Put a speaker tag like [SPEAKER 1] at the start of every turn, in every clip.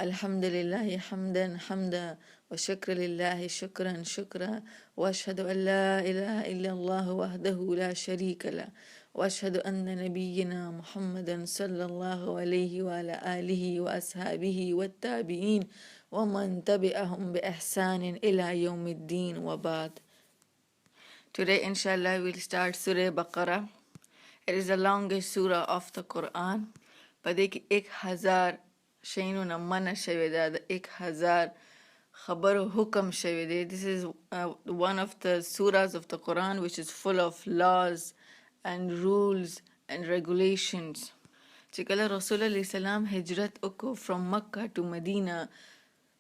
[SPEAKER 1] الحمد لله حمدا حمدا وشكر لله شكرا شكرا وأشهد أن لا إله إلا الله وحده لا شريك له وأشهد أن نبينا محمدا صلى الله عليه وعلى آله وأصحابه والتابعين ومن تبعهم بإحسان إلى يوم الدين وبعد. Today inshallah we'll start Surah Baqarah. It is the longest surah of the Quran. پدې کې 1000 شیونو نه منع شوی ده، د 1000 خبرو حکم شوی دی. This is one of the surahs of the Quran which is full of laws and rules and regulations. چې کله رسول الله سلام هجرت وکړو from Mecca to Medina،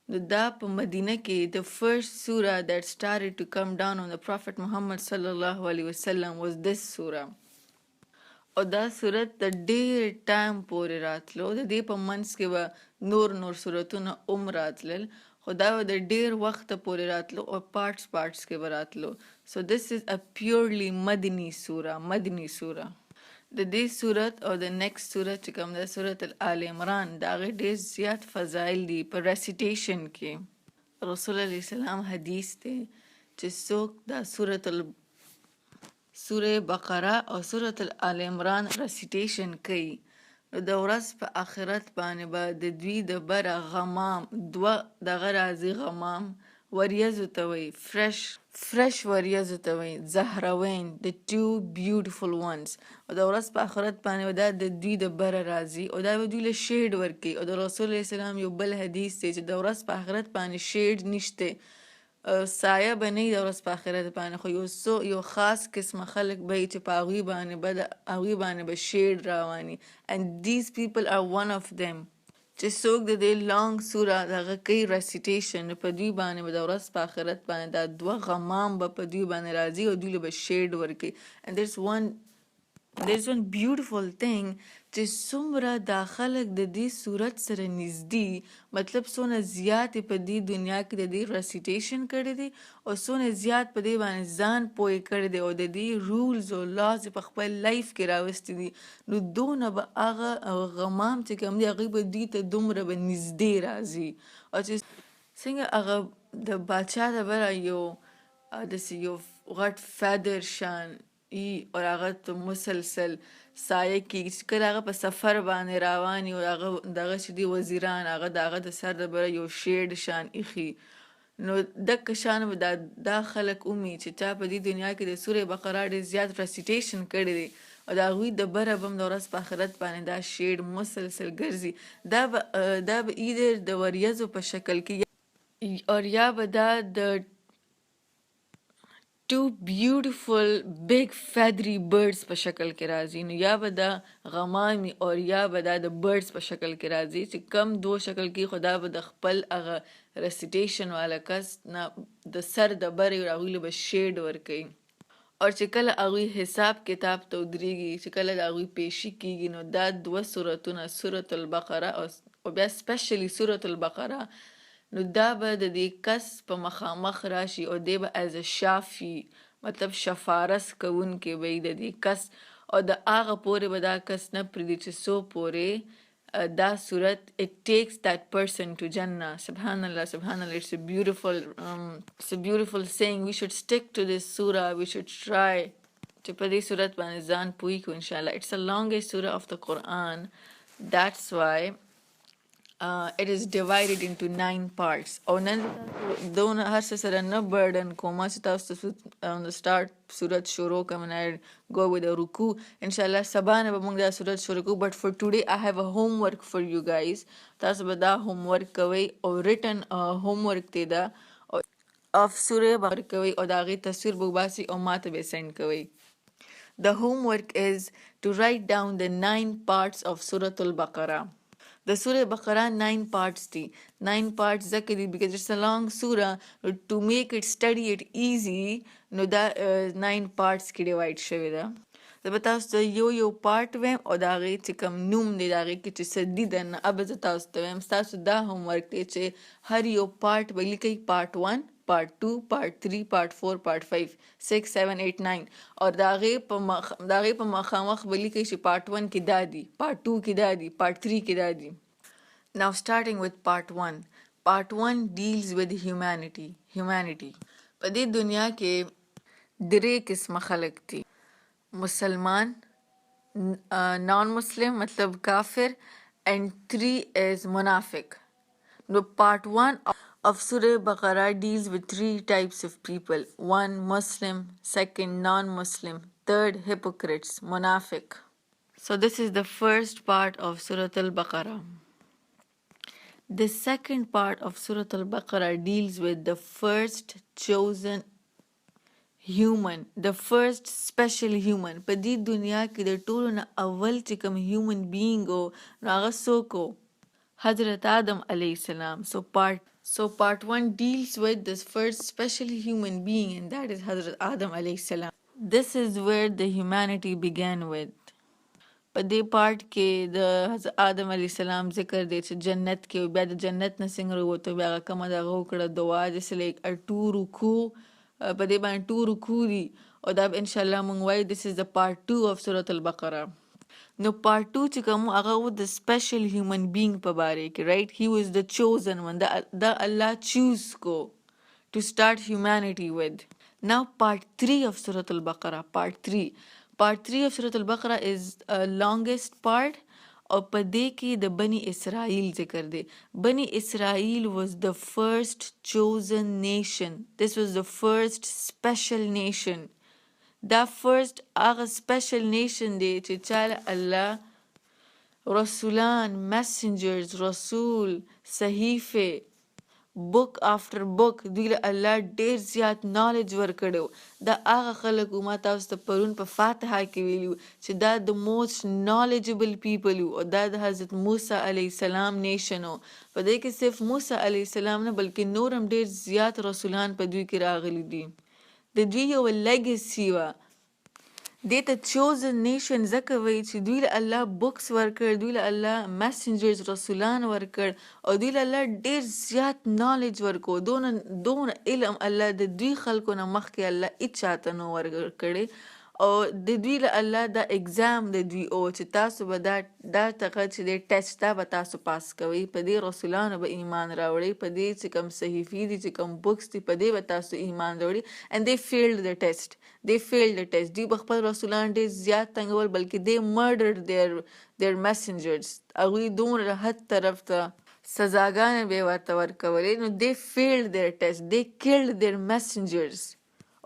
[SPEAKER 1] نو دا په مدینه کې the first surah that started to come down on the Prophet Muhammad sallallahu alaihi wasallam was this surah. او دا صورت د ډېر ټایم پورې راتلو، د دې په منځ کې به نور صورتونه راتلل، خو دا به د ډېر وخته پورې راتلو او پارټس کې به راتلو. سو this is a purely مدني سوره. د دې صورت او د نیکسٹ صورت چې کوم ده صورت آل عمران، د هغې ډېر زیات فضایل دي په ریسیټیشن کې. رسول الله سلام حدیث دی چې څوک دا سوره بقره او سوره آل عمران ریسیټیشن کوي، نو د ورځ په آخرت باندې به د دوی د بره غمام دوه دغه راځي، غمام وریځو ته وایي، فرش وریځو ته وایي، زهروین د ټو بیوټیفل ونز. او د ورځ په آخرت باندې به دا د دوی د بره راځي او دا به دوی له شیډ ورکوي. او د رسول الله سلام یو بل حدیث دی چې د ورځ په آخرت باندې شیډ نشته، سایه به نه وي د ورځ په آخرت باندې، خو یو خاص قسمه خلک به وي چې په هغوی باندې به شیډ راواني. and these people are one of them. چې څوک د دې لانګ سوره دغه کوي ریسیټیشن، په دوی باندې به د ورځ په آخرت باندې دا دوه غمام به په دوی باندې راځي او دوی له به شیډ ورکوي. and there's one beautiful thing چې څومره دا خلک د دې صورت سره نږدې، مطلب څونه زیات په دې دنیا کې د دې ریسیټیشن کړی دی او څونه زیات په دې باندې ځان پوه کړی دی او د دې رولز او لاز په خپل لایف کې راوستي دي، نو دونه به هغه غمام چې کوم دی هغوی به دوی ته دومره به نږدې راځي. او چې څنګه هغه د باچا د بره داسې یو غټ فیدر شان او هغه ته مسلسل سایه کېږي، چې کله هغه په سفر باندې روان وي او هغه دغه چې دي وزیران هغه د هغه د سر د بره یو شیډ شان ایښي، نو دقه شان به دا خلک ومي چې چا په دې دنیا کې د سورې بقره ډېر زیات ریسیټیشن کړی دی او د هغوی د بره به هم د ورځ په آخرت باندې دا شیډ مسلسل ګرځي. دا به ایدر د وریځو په شکل کې اور یا به دا د two beautiful big feathery birds په شکل کې راځي، نو یا به دا غمامي او یا به دا د birds په شکل کې راځي چې کم دو شکل کې، خو دا به د خپل هغه ریسیټیشن والا کس نه د سر د برې هغوی له به شیډ ورکوي. او چې کله هغوی حساب کتاب ته ودرېږي، چې کله د هغوی پیشي کېږي، نو دا دوه سورتونه سورة البقره او بیا سپیشلی سورة البقره، نو دا به د دې کس په مخامخ راشي او دی به ایز شافي مطلب شفارس کوونکی به د دې کس، او د هغه پورې به دا کس نه پرېږدي چې څو پورې دا صورت it takes that person to Jannah. Subhanallah, subhanallah, it's a beautiful saying. We should stick to this surah. We should try چې په دې صورت باندې ځان پوي کړو انشاءالله. It's the longest surah of the Quran. That's why it is divided into 9 parts. او نن دونه هر څه سره نه برډن کومه چې تاسو on the start صورت شروع کوم and I go with a رکوع انشاءالله. سبا نه به موږ دا صورت شروع کوو. but for today I have a homework for you guys. تاسو به دا homework کوئ او written homework دی دا of سوره بقره کوئ او د هغې تصویر به وباسئ او ماته به سینډ کوئ. The homework is to write down the 9 parts of Surah Al-Baqarah. The Surah Baqarah 9 parts دی. 9 parts ځکه دی because it's a long surah. To make it study it easy, نو دا 9 parts کې ډیوایډ شوې ده. زه به تاسو ته یو پارټ ویم او د هغې چې کوم نوم دی د هغې کې چې څه دي دننه به زه تاسو ته ویم. ستاسو دا هومورک دی چې هر یو پارټ به لیکئ، پارټ 1 پارٹ 2 پارٹ 3 پارٹ 4 پارٹ 5 6 7 8 9 اور دا غي په مخامخ بلی کې چې پارٹ 1 کې دادي، پارٹ 2 کې دادي، پارٹ 3 کې دادي. Now starting with part 1. Part 1 deals with humanity. په دې دنیا کې درې قسمه خلق دي. مسلمان، non-Muslim مطلب کافر, and 3 is منافق. No, part 1 of Surah Baqarah deals with 3 types of people. 1 Muslim, 2nd non-Muslim, 3rd hypocrites, munafiq. So this is the first part of Surah Al-Baqarah. The second part of Surah Al-Baqarah deals with the first chosen human, the first special human. په دې دنیا کې د ټولو نه اول چې کوم human being و نو هغه څوک و؟ حضرت آدم علیه السلام. So part 1 deals with this first special human being, and that is Hazrat Adam alayhi salam. This is where the humanity began with. په دې پارت کې د حضرت آدم علیه السلام ذکر دی چې جنت کې بیا د جنت نه څنګه ووتو، بیا هغه کومه دغه وکړه دعا جیسے لایک ټو رکوع، په دې باندې ټو رکوع دي او دا به انشاءالله مونږ وایو this is the part 2 of Surah Al-Baqarah. نو part 2 چې کوم هغه و د special human being په باره کې، right? He was the chosen one. دا الله choose کو to start humanity with. Now part 3 of Surah Al-Baqarah, Part 3 of Surah Al-Baqarah is longest part او په دې کې د بني اسرائیل ذکر دی. بني اسرائیل was the first chosen nation. This was the first special nation. دا first هغه special nation دی چې چاله الله رسولان، messengers، رسول، صحیفه، book after book دوی له الله ډیر زیات نالج ورکړو. دا هغه خلک ما تاسو ته پرون په فاتحه کې ویلو چې دا د موست knowledgeable people او دا د حضرت موسی علیه السلام نیشن و. په دې کې صرف موسی علیه السلام نه بلکې نور هم ډیر زیات رسولان په دوی کې راغلي دي. د دوی یو لیګسي وه. دې ته chosen nation ځکه وایي چې دوی له الله بوکس ورکړ، دوی له الله mesengers رسولان ورکړ او دوی له الله ډیر زیات نالج ورکو. دونه علم الله د دوی خلکو نه مخکې الله هیڅ چاته نه ورکړی او د دوی له الله دا اگزام د دوی او چې تاسو به دا تغه چې د ټیسټ دا به تاسو پاس کوئ، په دې رسولانو به ایمان راوړئ، په دې چې کوم صحیفې دي چې کوم بوکس دي په دې به تاسو ایمان راوړئ. and they failed the test. دوی به خپل رسولان ډیر زیات تنګول بلکې they murdered their messengers. هغوی دومره حد طرف ته سزاګانې به ورته ورکولې. نو they failed their test. They killed their messengers.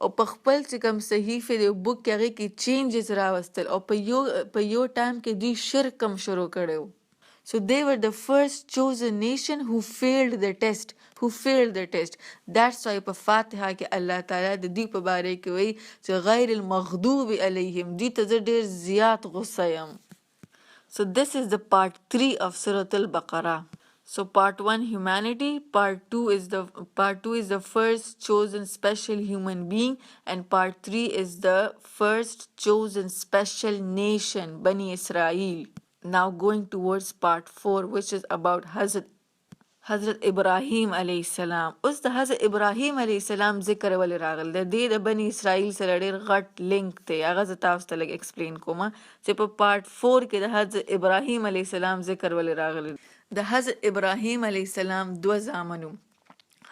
[SPEAKER 1] او په خپل چې کوم صحیفه دی بوک کې هغې کې چینجز راوستل او په یو ټایم کې دوی شرک هم شروع کړی و. So they were the first chosen nation who failed the test. That's why په فاتحه کې الله تعالی د دوی په باره کې وایي چې غیر المغضوب علیهم، دوی ته زه ډېر زیات غصه یم. So this is the part 3 of Surah Al-Baqarah. So part 1 humanity, part 2 is the first chosen special human being, and part 3 is the first chosen special nation, Bani Israel. Now going towards part 4, which is about Hazrat Ibrahim alayhi salam. اوس د حضرت ابراهیم علیه السلام ذکر ولې راغل د دې د بني اسرائیل سره ډېر غټ لینک دی. هغه زه تاسو ته لږ ایکسپلین کوم چې په پارت 4 کې د حضرت ابراهیم علیه السلام ذکر ولې راغلی. د حضرت ابراهیم علیه السلام 2 زامنو،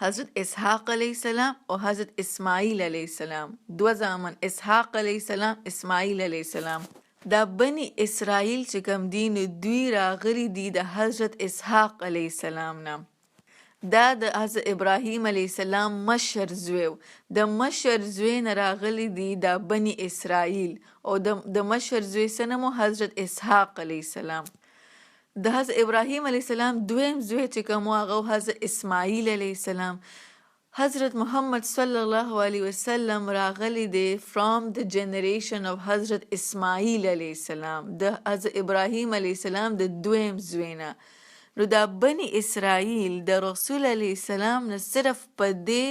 [SPEAKER 1] حضرت اسحاق علیه السلام او حضرت اسماعیل علیه السلام. 2 زامن، اسحاق علیه السلام، اسماعیل علیه السلام. دا بني اسرائیل چې کوم دي نو دوی راغلي دي د حضرت اسحاق علیه السلام نه. دا د حضرت ابراهیم علیه السلام مشر زوی و. د مشر زوی نه راغلي دي دا بني اسرائیل او د مشر زوی څه نوم و؟ حضرت اسحاق علیه السلام. د حضرت ابراهیم علیه السلام دویم زوی چې کوم و هغه حضرت اسماعیل علیه السلام. حضرت محمد صلی الله علیه وسلم راغلی دی from the generation of حضرت اسماعیل علیه السلام، د حضرت ابراهیم علیه السلام د دویم زوی نه. نو دا بني اسرائیل د رسول علیه السلام نه صرف په دې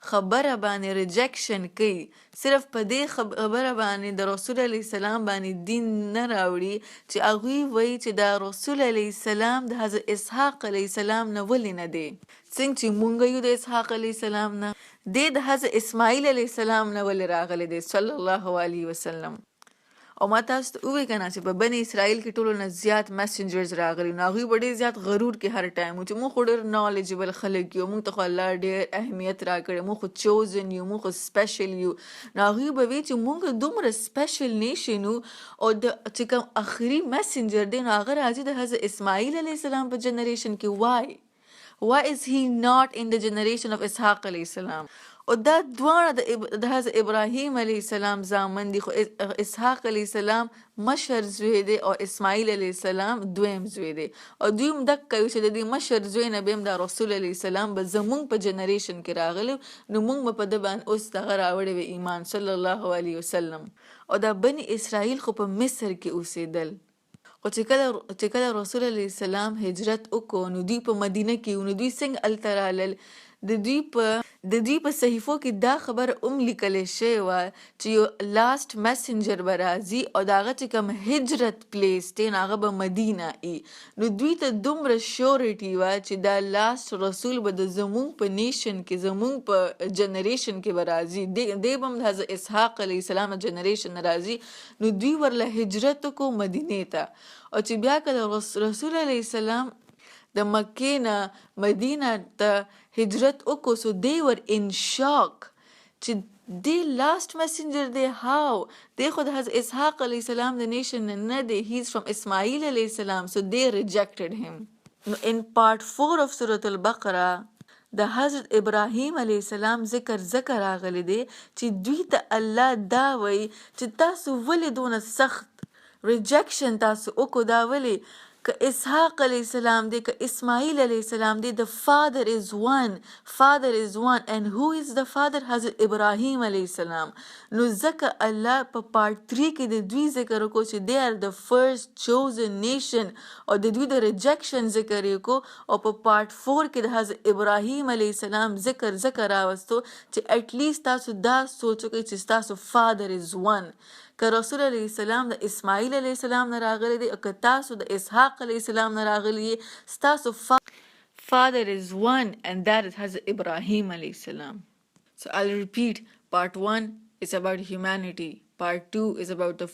[SPEAKER 1] خبره باندې ریجیکشن کوي، صرف په دې خبره باندې د رسول علیه السلام باندې دین نه راوړي چې هغوی وایي چې دا رسول علیه السلام د حضرت اسحاق علیه السلام نه ولې نه دی، څنګه چې مونږ یو د اسحاق علیه السلام نه، دی د حضرت اسماعیل علیه السلام نه ولې راغلی دی صلی الله علیه وسلم. او ما تاسو ته ووایي که نه چې په بني اسرائیل کې ټولو نه زیات میسنجرز راغلي نو هغوی به ډېر زیات غرور کې هر ټایم و چې موږ خو ډېر نالجبل خلک یو موږ ته خو الله ډېر اهمیت راکړی موږ خو چوزن یو موږ خو سپیشل یو نو هغوی به وایي چې موږ دومره سپیشل نیشن یو او د چې کوم آخري میسنجر دی نو هغه راځي د حضرت اسماعیل علیه السلام په جنریشن کې Why is he not in the generation of Ishaq alayhi salam? او دا دواړه د حضرت ابراهیم علیه السلام زامن دي خو اسحاق علیه السلام مشر زوی دی او اسماعیل علیه السلام دویم زوی دی او دوی هم دقه یو چې د دې مشر زوی نه به هم دا رسول علیه السلام به زمونږ په جنریشن کې راغلی نو موږ به په ده باندې اوس دغه راوړی وی ایمان صلی الله علیه وسلم او دا بني اسرائیل خو په مصر کې اوسېدل خو چې کله رسول علیه السلام هجرت وکړو نو دوی په مدینه کې نو دوی څنګه هلته رالل د دوی په صحیفو کې دا خبره هم لیکلی شوې وه چې یو لاست میسنجر به راځي او د هغه چې کوم هجرت پلیس دی نو هغه به مدینه ای نو دوی ته دومره شورټي وه چې دا لاست رسول به د زمونږ په نیشن کې زمونږ په جنریشن کې به راځي دی به هم د حضرت اسحاق علیه السلام جنریشن نه راځي نو دوی ورله هجرت وکړو مدینې ته او چې بیا کله رسول علیه السلام د مکې نه مدینه ته هجرت وکړو سو دی ور ان شاک چې دی لاست میسنجر دی هاو دی خو د حضرت اسحاق علیه السلام د نیشن نه دی هی از فرام اسماعیل علیه السلام سو دی ریجیکټډ هیم نو ان پارت 4 اف سورۃ البقره د حضرت ابراهیم علیه السلام ذکر راغلی دی چې دوی ته الله دا وایي چې تاسو ولې دونه سخت ریجیکشن تاسو وکړو دا ولې که اسحاق علیه السلام دی که اسماعیل علیه السلام دی the father is one and who is the father حضرت ابراهیم علیه السلام نو ځکه الله په پارت 3 کې د دوی ذکر وکړو چې they are the first chosen nation او د دوی د ریجیکشن ذکر یې وکړو او په پارت 4 کې د حضرت ابراهیم علیه السلام ذکر راوستو چې ایٹ لیست تاسو دا سوچ وکړئ چې تاسو father is one که رسول علیه السلام د اسماعیل علیه السلام نه راغلی دی او که تاسو د اسحاق علیه السلام نه راغلی یې ستاسو father is one and that is Hazrat Ibrahim alayhi salam. So I'll repeat, part 1 is about humanity, part 2 is about the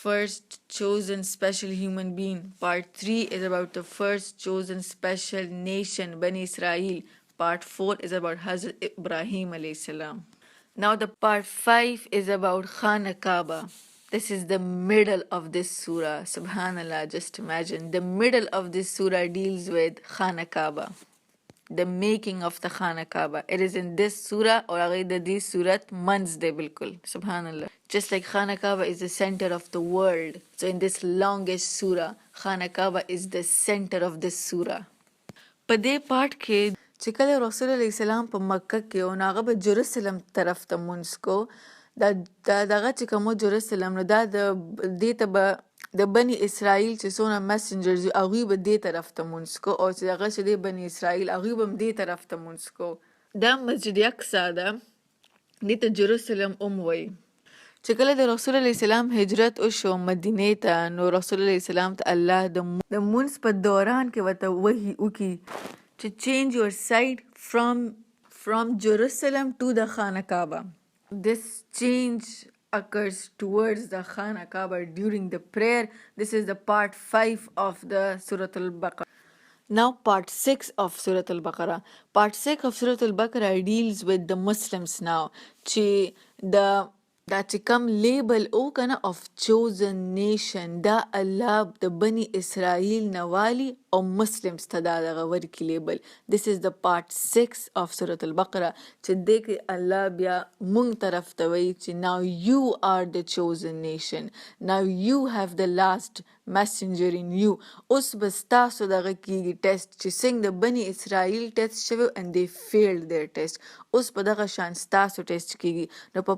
[SPEAKER 1] first chosen special human being, part 3 is about the first chosen special nation, Bani Israel, part 4 is about Hazrat Ibrahim alayhi salam. Now the part 5 is about Khana Kaaba. This is the middle of this surah. Subhanallah, just imagine. The middle of this surah deals with Khana Kaaba. The making of the Khana Kaaba. It is in this surah or this surat months de bilkul. Subhanallah. Just like Khana Kaaba is the center of the world. So in this longest surah, Khana Kaaba is the center of this surah. په دې پارت کې چې کله رسول علیه السلام په مکه کې او هغه به جروسلم طرف ته مونځ کو دا دغه چې کوم جروسلم نو دا د دې ته به د بني اسرائیل چې څونه میسنجرز هغوی به دې طرف ته مونځ کو او چې هغه چې دی بني اسرائیل هغوی به هم دې طرف ته مونځ کو دا مسجد اقصی ده دې ته جروسلم وایي چې کله د رسول علیه السلام هجرت وشو مدینې ته نو رسول علیه السلام ته الله د مونځ په دوران کې ورته وحي وکړي to change your side from Jerusalem to the Khana Kaaba. This change occurs towards the Khana Kaaba during the prayer. This is the part 5 of the Surah Al-Baqarah. Now part 6 of Surah Al-Baqarah. Part 6 of Surah Al-Baqarah deals with the Muslims now. دا چې کوم لیبل او کنه of chosen nation دا الله د بني اسرائیل نوالی او مسلمز ته دا دغه ورکی لیبل. This is the part 6 of Surah Al-Baqarah چې دې کې الله بیا مونږ طرف ته وایي چې now you are the chosen nation, now you have the last messenger in you. اوس به ستاسو دغه کېږي ټیسټ چې څنګه د بني اسرائیل ټیسټ شوی and they failed their test. اوس په دغه شان ستاسو ټیسټ کېږي نو په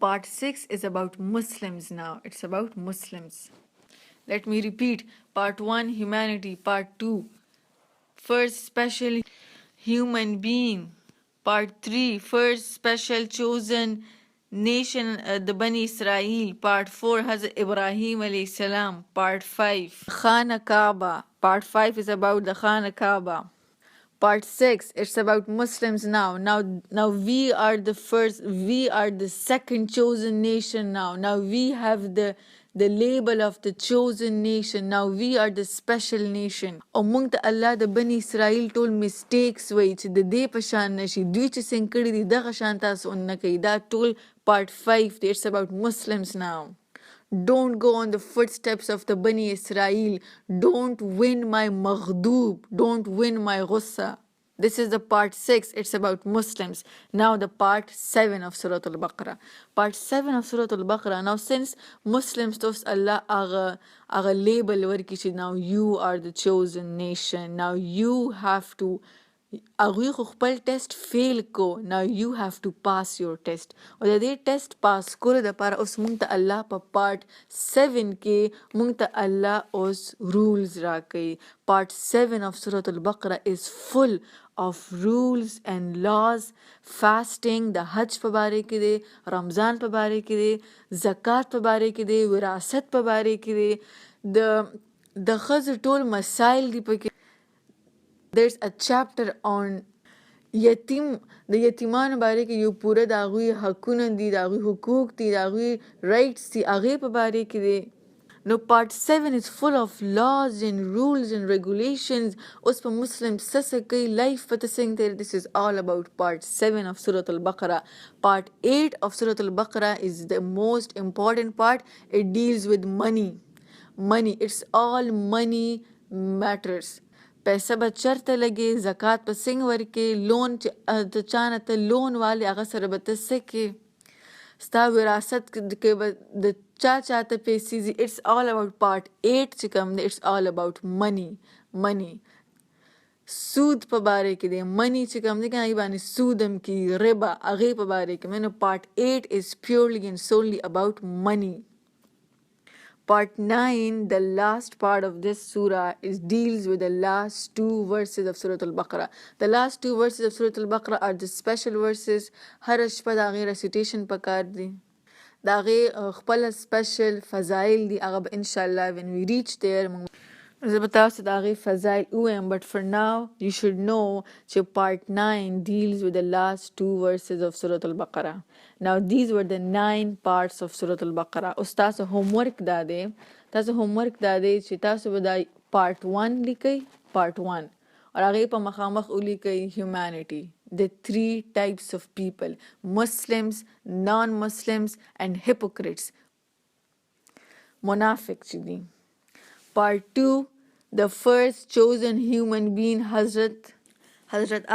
[SPEAKER 1] part 6 is about Muslims now. It's about Muslims. Let me repeat. Part 1, humanity. Part 2, first special human being. Part 3, first special chosen nation, the Bani Israel. Part 4, Hazrat Ibrahim alayhi salam. Part 5, Khana Kaaba. Part 5 is about the Khana Kaaba. Part 6, it's about Muslims now. Now we are the second chosen nation now. Now we have the label of the chosen nation. Now we are the special nation. او مونږ ته الله د بني اسرائیل ټول mistakes وایي چې د دې په شان نشي. دوی چې څنګه کړي دي دغه شان تاسو نه کوي. دا ټول part 5 دی. It's about Muslims now. Don't go on the footsteps of the Bani Israel. Don't win my maghdoob. Don't win my ghussa. This is the part 6. It's about Muslims. Now the part 7 of Surah Al-Baqarah. Part 7 of Surah Al-Baqarah. Now since Muslims to Allah aga label warki chi, now you are the chosen nation. Now you have to هغوی خو خپل ټیسټ فیل کو. now you have to pass your test. او د دې ټیسټ پاس کولو دپاره اوس مونږ ته الله په پارت 7 کې مونږ ته الله اوس رولز راکوي. پارت 7 of Surah Al-Baqarah is full of rules and laws. fasting د حج په باره کې دی، رمضان په باره کې دی، زکات په باره کې دی، وراثت په باره کې دی، د ښځو ټول مسایل دی پکې. There's a chapter on یتیم، د یتیمانو باره کې یو پوره د هغوی حقونه دي، د هغوی حقوق دي، د هغوی رایټس دي، هغې په باره کې دی. نو پارت 7 is full of laws and rules and regulations. اوس په مسلم څه کوي، لایف پته څنګه تیری. This is all about part 7 of Surah Al-Baqarah. Part 8 of Surah Al-Baqarah is the most important part. It deals with money. It's all money matters. پیسه به چرته لګې، زکات به څنګه ورکې، لون چې د چا نه ته لون والې هغه سره به ته څه کې، ستا وراثت کې به د چا ته پیسې ځي. اټس آل اباؤٹ پارت 8 چې کوم دی. اټس آل اباؤٹ منی. سود په باره کې دی. منی چې کوم دی که هغې باندې سود هم کېږي، ربا هغې په باره کې. نو پارت 8 is purely and solely about money. Part 9, the last part of this surah, deals with the last 2 verses of Surah Al-Baqarah. The last 2 verses of Surah Al-Baqarah are the special verses. هر شپه د هغې recitation پکار دی، د هغې خپله special فضایل دي. هغه به انشاءالله when we reach there زه به تاسو د هغې فضایل ووایم. but for now you should know چې part 9 deals with the last 2 verses of Surah Al-Baqarah. Now these were the 9 parts of Surah Al-Baqarah. اوس تاسو homework دا دی، چې تاسو به دا part 1 لیکئ، part 1 اور هغې په مخامخ ولیکئ humanity, the 3 types of people: Muslims, non-Muslims and hypocrites. منافق چې دي. Part 2, the first chosen human being, Hazrat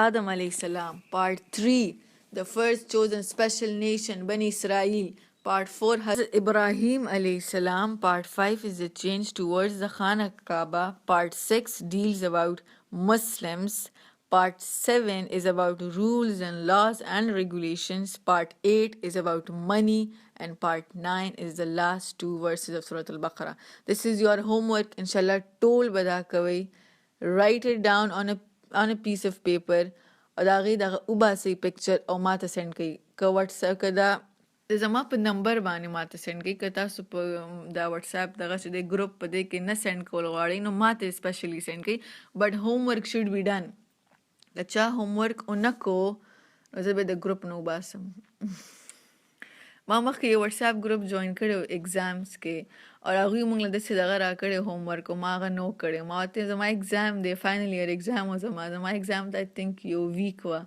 [SPEAKER 1] Adam alayhi salam. Part 3, the first chosen special nation, Bani Israel. Part 4, Hazrat Ibrahim alayhi salam. Part 5 is the change towards the Khana Kaaba. Part 6 deals about Muslims. Part 7 is about rules and laws and regulations. Part 8 is about money. And part 9 is the last 2 verses of Surah Al-Baqarah. This is your homework. Inshallah, tol bada kawai. Write it down on a piece of paper. او دا غي دا وباسي picture او ما ته send کړئ. که WhatsApp که دا زما په نمبر باندې ما ته send کړئ. که تاسو په دا WhatsApp دغه چې د ګروپ په دې کې نه send کول غواړئ نو ما ته specially send کړئ. But homework should be done. که چا homework اونکو نو زه به د ګروپ نه وباسم. ما مخکې یو واتساپ ګروپ جوین کړی ایگزامز کې او هغوی موږ له داسې دغه راکړی هومورک او ما هغه نو کړی. ما ورته زما ایگزام دی، فاینل ایئر ایگزام و زما ایگزام ته آی تھنک یو ویک وه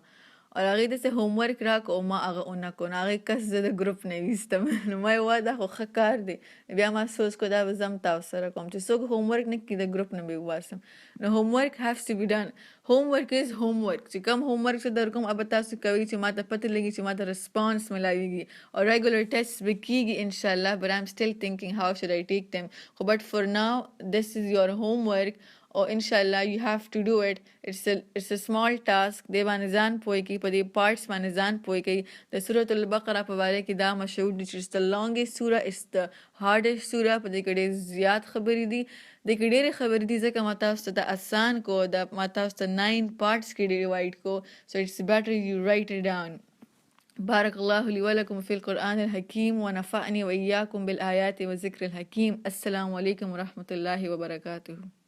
[SPEAKER 1] او هغې داسې هومورک راکړو او ما هغه ونه کړو. نو هغې کس زه د ګروپ نه ویستم. نو ما یې وایه دا خو ښه کار دی. بیا ما سوچ کړو دا به زه هم تاسو سره کوم چې څوک هومورک نه کړي د ګروپ نه به یې وباسم. نو هومورک هیوز ټو بي ډن. هومورک از هومورک. چې کوم هومورک چې در کوم به تاسو کوئ چې ما ته پته لګي چې ما ته رسپانس ملاویږي او ریګولر ټیسټ به کېږي انشاءالله. but I'm still thinking how should I take them. but for now this is your homework. or inshallah you have to do it. It's a small task. دی باندې ځان پوه کړئ، په دې پارټس باندې ځان پوه کړئ. د سورة البقره په باره کې دا مشهور دي چې it's the longest surah, it's the hardest surah. په دې کې ډېر زیات خبرې دي، د کې ډېرې خبرې دي ځکه ما تاسو ته د آسان کو، د ما تاسو ته 9 parts کې ډیوایډ کو. so it's better you write it down. بارك الله لي ولكم في القرآن الحكيم ونفعني وإياكم بالآيات والذكر الحكيم. السلام عليكم ورحمة الله وبركاته.